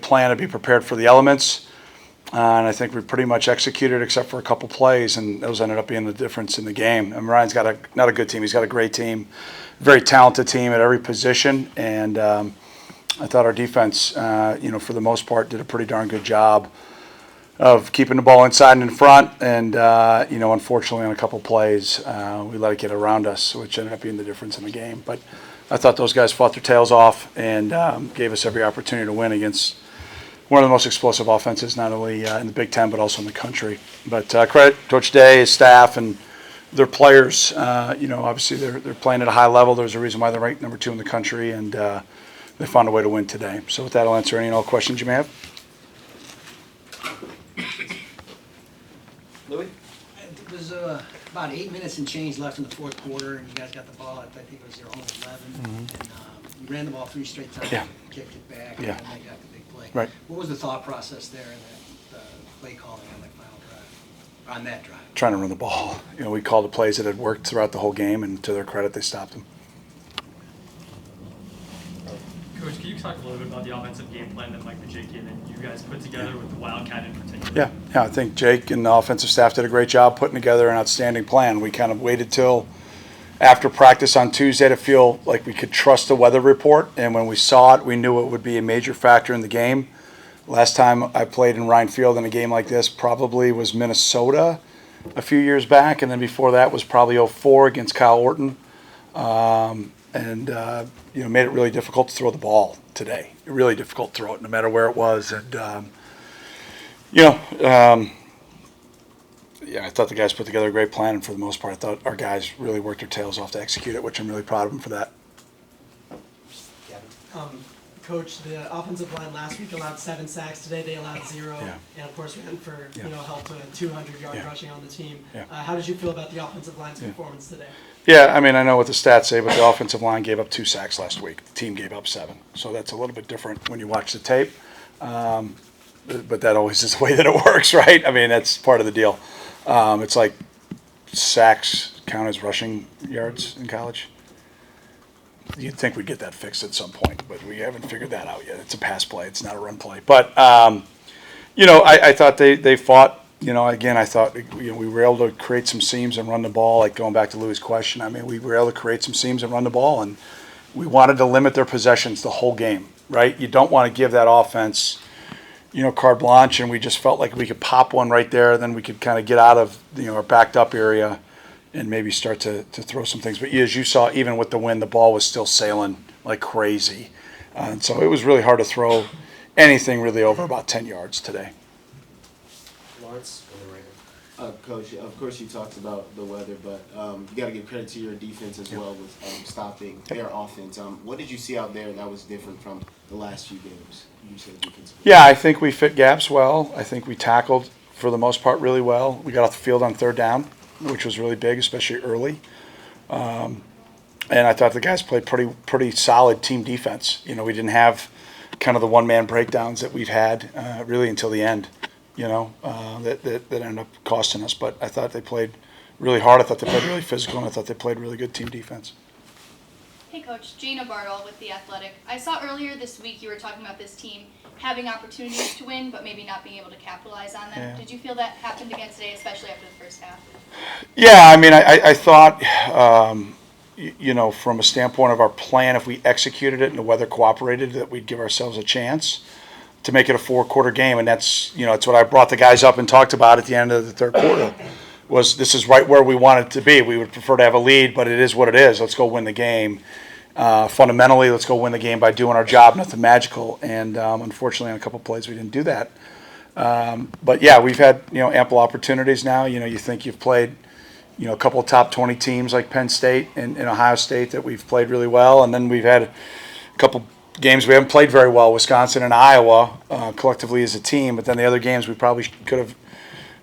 plan to be prepared for the elements. And I think we pretty much executed except for a couple plays, and those ended up being the difference in the game. And Ryan's got not a good team. He's got a great team, very talented team at every position. And I thought our defense, for the most part, did a pretty darn good job of keeping the ball inside and in front. And, unfortunately on a couple plays, we let it get around us, which ended up being the difference in the game. But I thought those guys fought their tails off and gave us every opportunity to win against one of the most explosive offenses, not only in the Big Ten, but also in the country. But credit Coach Day, his staff, and their players. Obviously they're playing at a high level. There's a reason why they're ranked number 2 in the country, and they found a way to win today. So with that, I'll answer any and all questions you may have. Louis? It was about 8 minutes and change left in the fourth quarter, and you guys got the ball at, I think it was your own 11. And you ran the ball 3 straight times, Yeah. kicked it back, Yeah. and then they got the big play. Right. What was the thought process there in that play calling on the final drive, on that drive? Trying to run the ball. We called the plays that had worked throughout the whole game, and to their credit, they stopped them. Coach, can you talk a little bit about the offensive game plan that Mike Majicki and then you guys put together with the Wildcat in particular? Yeah, I think Jake and the offensive staff did a great job putting together an outstanding plan. We kind of waited till after practice on Tuesday to feel like we could trust the weather report, and when we saw it, we knew it would be a major factor in the game. Last time I played in Ryan Field in a game like this probably was Minnesota a few years back, and then before that was probably 2004 against Kyle Orton. Made it really difficult to throw the ball today. Really difficult to throw it no matter where it was. And, I thought the guys put together a great plan, and for the most part, I thought our guys really worked their tails off to execute it, which I'm really proud of them for that. Coach, the offensive line last week allowed 7 sacks. Today they allowed 0. Yeah. And, of course, ran for Yeah. help to 200-yard Yeah. rushing on the team. Yeah. How did you feel about the offensive line's performance today? Yeah, I know what the stats say, but the offensive line gave up 2 sacks last week. The team gave up 7. So that's a little bit different when you watch the tape. But that always is the way that it works, right? That's part of the deal. It's like sacks count as rushing yards in college. You'd think we'd get that fixed at some point, but we haven't figured that out yet. It's a pass play. It's not a run play. But, I thought they fought. Again, I thought we were able to create some seams and run the ball, like going back to Louis' question. We were able to create some seams and run the ball, and we wanted to limit their possessions the whole game, right? You don't want to give that offense, carte blanche, and we just felt like we could pop one right there, then we could kind of get out of, our backed up area and maybe start to throw some things. But as you saw, even with the wind, the ball was still sailing like crazy. And so it was really hard to throw anything really over about 10 yards today. Lawrence, on the right hand. Coach, of course you talked about the weather, but you got to give credit to your defense as well with stopping their offense. What did you see out there that was different from the last few games? You said defensively. Yeah, I think we fit gaps well. I think we tackled, for the most part, really well. We got off the field on 3rd down, which was really big, especially early. And I thought the guys played pretty solid team defense. We didn't have kind of the one-man breakdowns that we've had really until the end. That ended up costing us. But I thought they played really hard. I thought they played really physical, and I thought they played really good team defense. Hey, Coach. Gina Bartle with The Athletic. I saw earlier this week you were talking about this team having opportunities to win, but maybe not being able to capitalize on them. Yeah. Did you feel that happened again today, especially after the first half? Yeah, I thought, from a standpoint of our plan, if we executed it and the weather cooperated, that we'd give ourselves a chance to make it a 4-quarter game. And that's, it's what I brought the guys up and talked about at the end of the 3rd quarter, was this is right where we want it to be. We would prefer to have a lead, but it is what it is. Let's go win the game. Fundamentally, let's go win the game by doing our job, nothing magical. And unfortunately, on a couple plays, we didn't do that. But yeah, we've had ample opportunities now. You think you've played a couple of top 20 teams like Penn State and Ohio State that we've played really well, and then we've had a couple games we haven't played very well, Wisconsin and Iowa collectively as a team. But then the other games we probably could have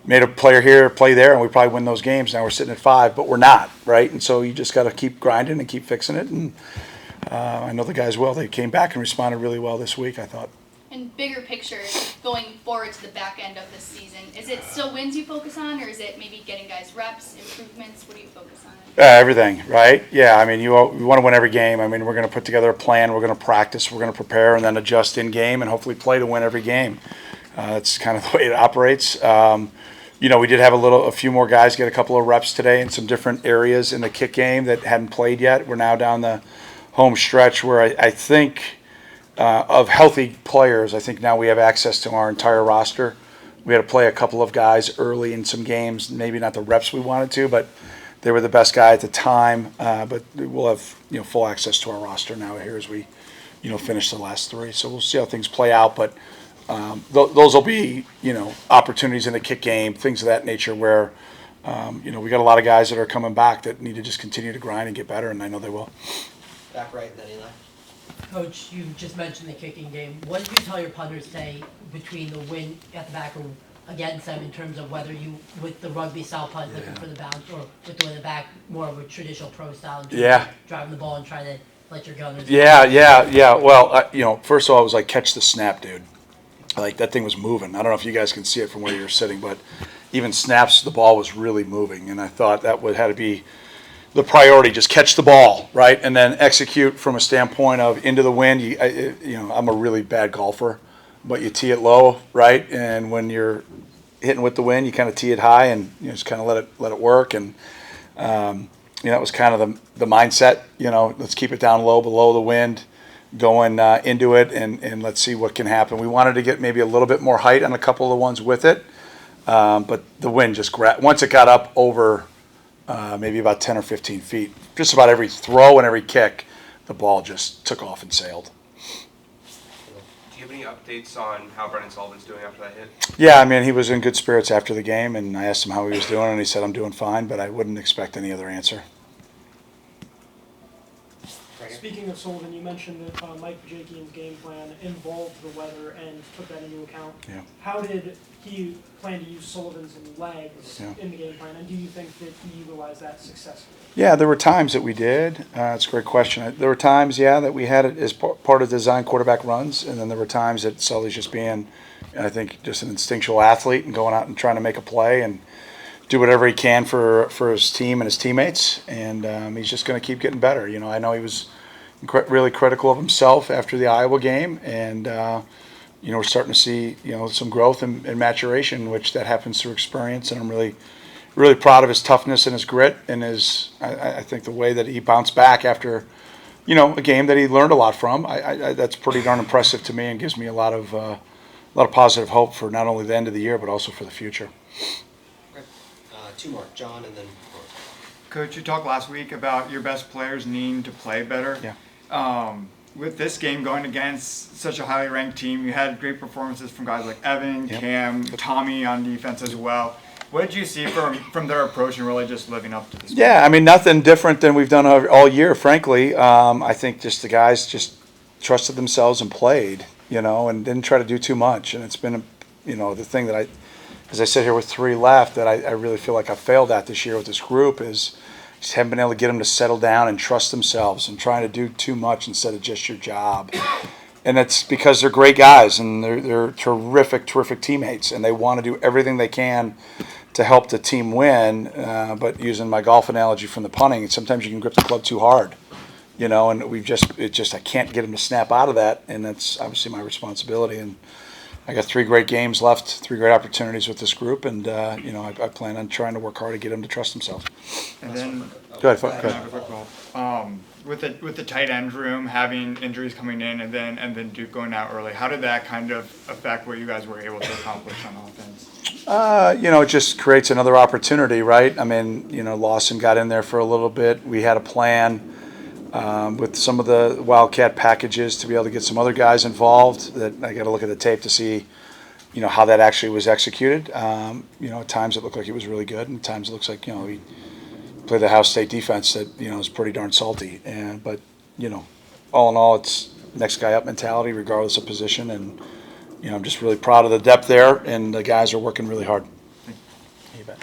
made a player here, play there, and we probably win those games. Now we're sitting at 5, but we're not, right? And so you just got to keep grinding and keep fixing it. And I know the guys will. They came back and responded really well this week, I thought. And bigger picture, going forward to the back end of this season, is it still wins you focus on, or is it maybe getting guys reps, improvements? What do you focus on? Everything, right? Yeah, I mean, you want to win every game. I mean, we're going to put together a plan, we're going to practice, we're going to prepare, and then adjust in game and hopefully play to win every game. That's kind of the way it operates. You know, we did have a few more guys get a couple of reps today in some different areas in the kick game that hadn't played yet. We're now down the home stretch where I think of healthy players, I think now we have access to our entire roster. We had to play a couple of guys early in some games, maybe not the reps we wanted to, but they were the best guy at the time. But we'll have full access to our roster now here as we finish the last three. So we'll see how things play out. But those will be opportunities in the kick game, things of that nature where we got a lot of guys that are coming back that need to just continue to grind and get better, and I know they will. Back right, then Eli. Coach, you just mentioned the kicking game. What did you tell your punters today between the win at the back or against them in terms of whether you, with the rugby style punt, looking for the bounce, or with the win in the back, more of a traditional pro style, in terms of driving the ball and trying to let your gunners? Yeah. Well, first of all, I was like, catch the snap, dude. Like, that thing was moving. I don't know if you guys can see it from where you're sitting, but even snaps, the ball was really moving, and I thought that had to be the priority. Just catch the ball, right, and then execute from a standpoint of into the wind. I'm a really bad golfer, but you tee it low, right, and when you're hitting with the wind, you kind of tee it high and just kind of let it work. And that was kind of the mindset. Let's keep it down low, below the wind, going into it, and let's see what can happen. We wanted to get maybe a little bit more height on a couple of the ones with it, but the wind just once it got up over maybe about 10 or 15 feet, just about every throw and every kick, the ball just took off and sailed. Do you have any updates on how Brendan Sullivan's doing after that hit? Yeah, I mean, he was in good spirits after the game, and I asked him how he was doing, and he said, I'm doing fine, but I wouldn't expect any other answer. Speaking of Sullivan, you mentioned that Mike Bajakian's game plan involved the weather and took that into account. Yeah. How did he plan to use Sullivan's legs Yeah. in the game plan, and do you think that he utilized that successfully? Yeah, there were times that we did. It's a great question. There were times, that we had it as part of design quarterback runs, and then there were times that Sully's just being, I think, just an instinctual athlete and going out and trying to make a play and do whatever he can for his team and his teammates, and he's just going to keep getting better. I know he was really critical of himself after the Iowa game, and we're starting to see some growth and maturation, which that happens through experience, and I'm really proud of his toughness and his grit and I think the way that he bounced back after a game that he learned a lot from. That's pretty darn impressive to me and gives me a lot of positive hope for not only the end of the year but also for the future. Okay. Two more, John and then Mark. Coach, you talked last week about your best players needing to play better. Yeah. With this game going against such a highly ranked team, you had great performances from guys like Evan, Cam, Tommy on defense as well. What did you see from their approach and really just living up to this? Yeah, I mean, nothing different than we've done all year, frankly. I think just the guys just trusted themselves and played, and didn't try to do too much. And it's been, the thing that as I sit here with 3 left, that I really feel like I failed at this year with this group is just haven't been able to get them to settle down and trust themselves and trying to do too much instead of just your job. And that's because they're great guys and they're terrific teammates, and they want to do everything they can to help the team win. But using my golf analogy from the punting, sometimes you can grip the club too hard, and I can't get them to snap out of that, and that's obviously my responsibility. And I got 3 great games left, 3 great opportunities with this group, and I plan on trying to work hard to get them to trust themselves. And then, Go ahead. with the tight end room having injuries coming in, and then Duke going out early, how did that kind of affect what you guys were able to accomplish on offense? It just creates another opportunity, right? I mean, Lawson got in there for a little bit. We had a plan with some of the Wildcat packages to be able to get some other guys involved. That I got to look at the tape to see, how that actually was executed. At times it looked like it was really good, and at times it looks like we played the Ohio State defense that is pretty darn salty. But all in all, it's next guy up mentality regardless of position, and I'm just really proud of the depth there, and the guys are working really hard. You bet.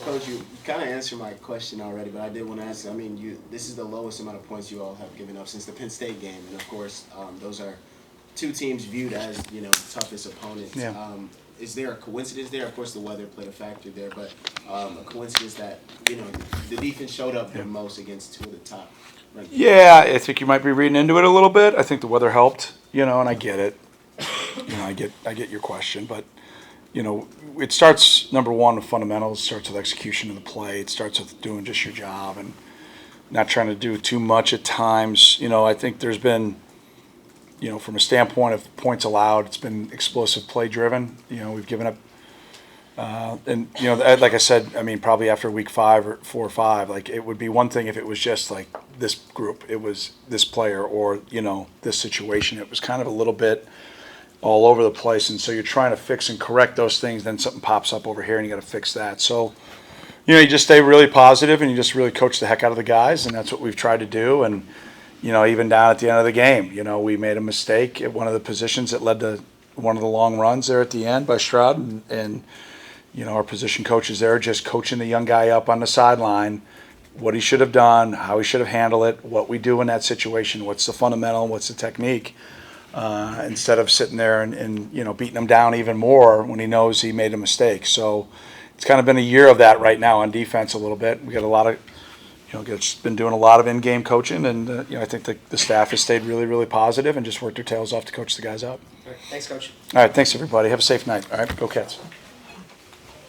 Coach, you kind of answered my question already, but I did want to ask. I mean, this is the lowest amount of points you all have given up since the Penn State game, and of course, those are two teams viewed as, you know, toughest opponents. Yeah. Is there a coincidence there? Of course, the weather played a factor there, but a coincidence that, you know, the defense showed up the most against two of the top ranked teams? Yeah, I think you might be reading into it a little bit. I think the weather helped, you know, and I get it. You know, I get your question, but you know, it starts number one with fundamentals. It starts with execution of the play. It starts with doing just your job and not trying to do too much at times. You know, I think there's been, you know, from a standpoint of points allowed, it's been explosive play driven. You know, we've given up, and you know, like I said, I mean, probably after week 5 or 4 or 5, like it would be one thing if it was just like this group, it was this player, or you know, this situation. It was kind of a little bit all over the place, and so you're trying to fix and correct those things. Then something pops up over here, and you got to fix that. So, you know, you just stay really positive, and you just really coach the heck out of the guys, and that's what we've tried to do. And you know, even down at the end of the game, you know, we made a mistake at one of the positions that led to one of the long runs there at the end by Stroud, and you know, our position coaches there just coaching the young guy up on the sideline, what he should have done, how he should have handled it, what we do in that situation, what's the fundamental, what's the technique, instead of sitting there and you know, beating him down even more when he knows he made a mistake. So it's kind of been a year of that right now on defense a little bit. We got a lot of, you know, been doing a lot of in-game coaching, and you know, I think the staff has stayed really, really positive and just worked their tails off to coach the guys up. All right, thanks, Coach. All right, thanks everybody. Have a safe night. All right, go Cats.